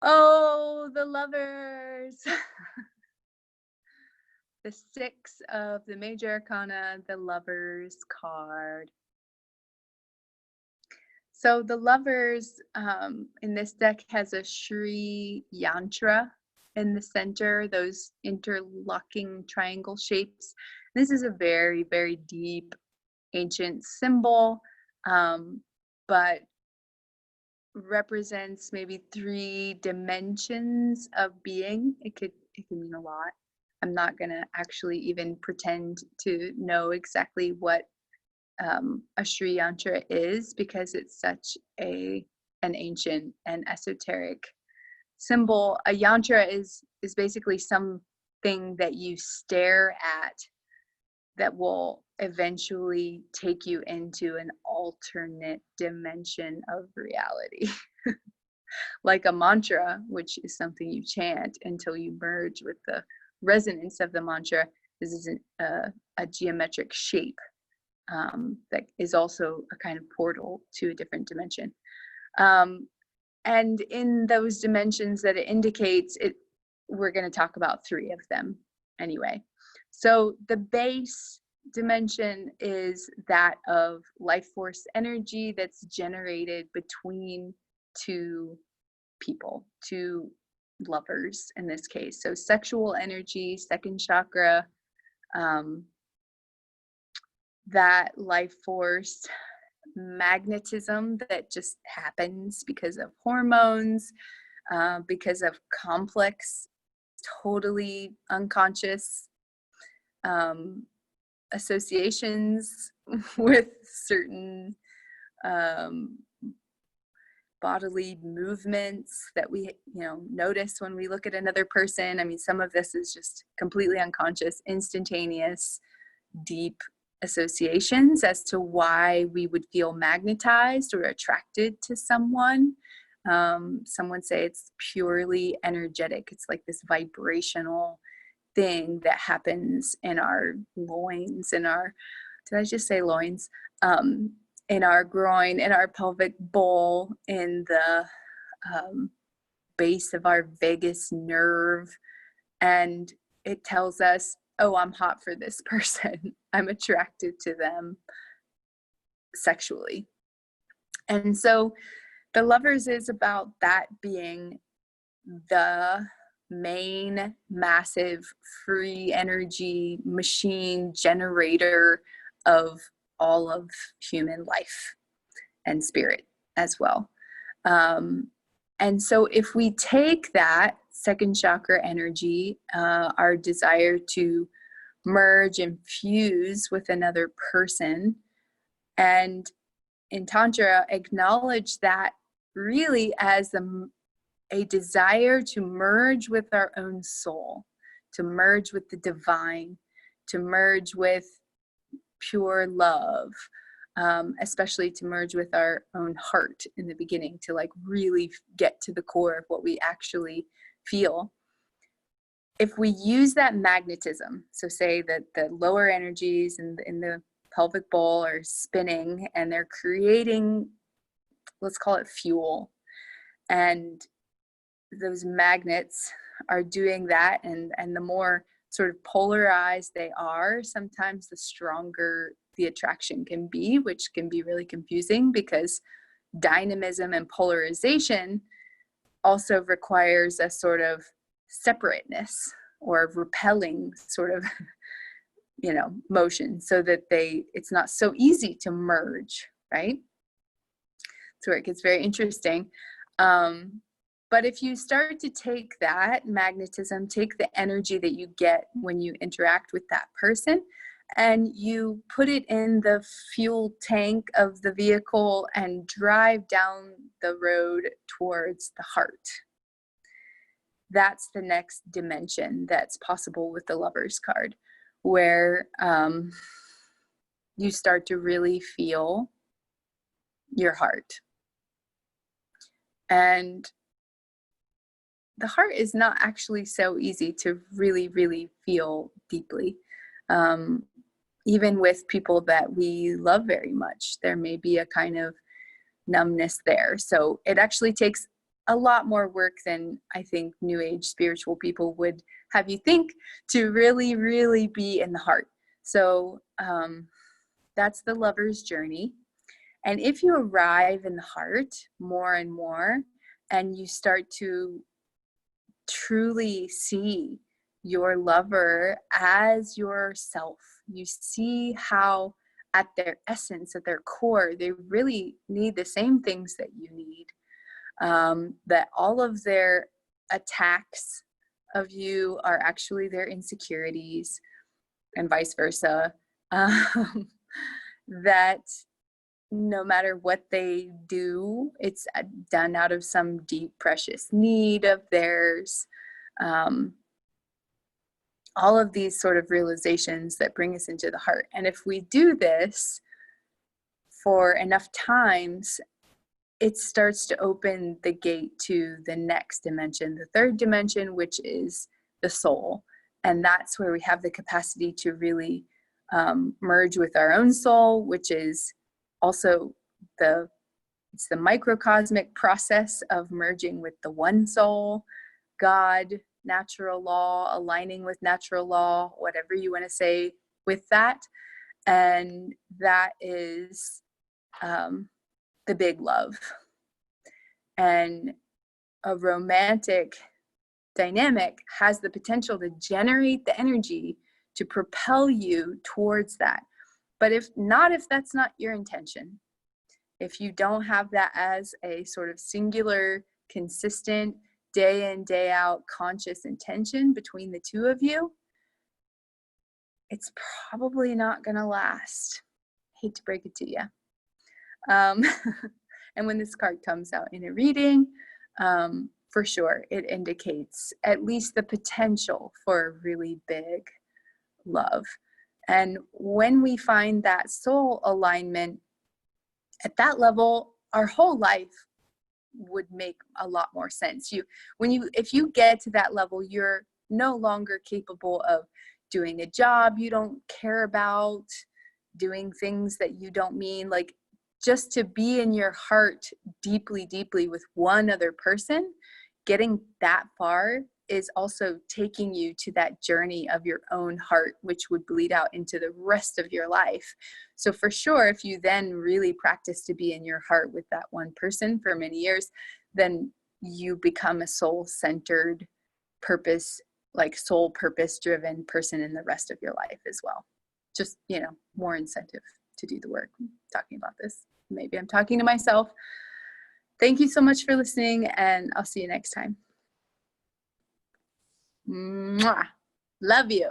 Oh, the lovers. The six of the major arcana, the lovers card. So the lovers in this deck has a Shri yantra in the center, those interlocking triangle shapes. This is a very, very deep ancient symbol, but represents maybe 3 dimensions of being. It can mean a lot. I'm not gonna actually even pretend to know exactly what a Sri Yantra is, because it's such an ancient and esoteric symbol. A yantra is basically something that you stare at that will eventually take you into an alternate dimension of reality. Like a mantra, which is something you chant until you merge with the resonance of the mantra. This is a geometric shape that is also a kind of portal to a different dimension. And in those dimensions that it indicates, we're going to talk about 3 of them anyway. So the base dimension is that of life force energy that's generated between 2 people, 2 lovers in this case. So sexual energy, second chakra, that life force, magnetism that just happens because of hormones, because of complex, totally unconscious associations with certain bodily movements that we notice when we look at another person. I mean, some of this is just completely unconscious, instantaneous, deep associations as to why we would feel magnetized or attracted to someone. Some would say it's purely energetic. It's like this vibrational thing that happens in our loins, did I just say loins? In our groin, in our pelvic bowl, in the base of our vagus nerve. And it tells us, oh, I'm hot for this person. I'm attracted to them sexually. And so the lovers is about that being the main massive free energy machine generator of all of human life and spirit as well. And so if we take that second chakra energy, our desire to merge and fuse with another person, and in Tantra acknowledge that really as a desire to merge with our own soul, to merge with the divine, to merge with pure love, especially to merge with our own heart in the beginning, to like really get to the core of what we actually feel. If we use that magnetism, so say that the lower energies in the pelvic bowl are spinning and they're creating, let's call it fuel, and those magnets are doing that, and the more sort of polarized they are, sometimes the stronger the attraction can be, which can be really confusing because dynamism and polarization also requires a sort of separateness or repelling sort of motion, so that it's not so easy to merge, right? That's where it gets very interesting. But if you start to take that magnetism, take the energy that you get when you interact with that person, and you put it in the fuel tank of the vehicle and drive down the road towards the heart. That's the next dimension that's possible with the Lover's card, where you start to really feel your heart. And the heart is not actually so easy to really, really feel deeply. Even with people that we love very much, there may be a kind of numbness there. So it actually takes a lot more work than I think New Age spiritual people would have you think, to really, really be in the heart. So that's the lover's journey. And if you arrive in the heart more and more, and you start to truly see your lover as yourself, you see how at their essence, at their core, they really need the same things that you need. That all of their attacks of you are actually their insecurities, and vice versa. That no matter what they do, it's done out of some deep, precious need of theirs. All of these sort of realizations that bring us into the heart. And if we do this for enough times, it starts to open the gate to the next dimension, the third dimension, which is the soul. And that's where we have the capacity to really merge with our own soul, which is also it's the microcosmic process of merging with the one soul, God, natural law, aligning with natural law, whatever you want to say with that. And that is the big love. And a romantic dynamic has the potential to generate the energy to propel you towards that. But if that's not your intention, if you don't have that as a sort of singular, consistent, day in, day out conscious intention between the two of you, it's probably not going to last. Hate to break it to you. And when this card comes out in a reading, for sure, it indicates at least the potential for a really big love. And when we find that soul alignment at that level, our whole life would make a lot more sense. If you get to that level, you're no longer capable of doing a job you don't care about, doing things that you don't mean. Like, just to be in your heart deeply, deeply with one other person, getting that far is also taking you to that journey of your own heart, which would bleed out into the rest of your life. So for sure, if you then really practice to be in your heart with that one person for many years, then you become a soul-centered, soul purpose-driven person in the rest of your life as well. Just, more incentive to do the work. I'm talking about this. Maybe I'm talking to myself. Thank you so much for listening, and I'll see you next time. Mwah. Love you.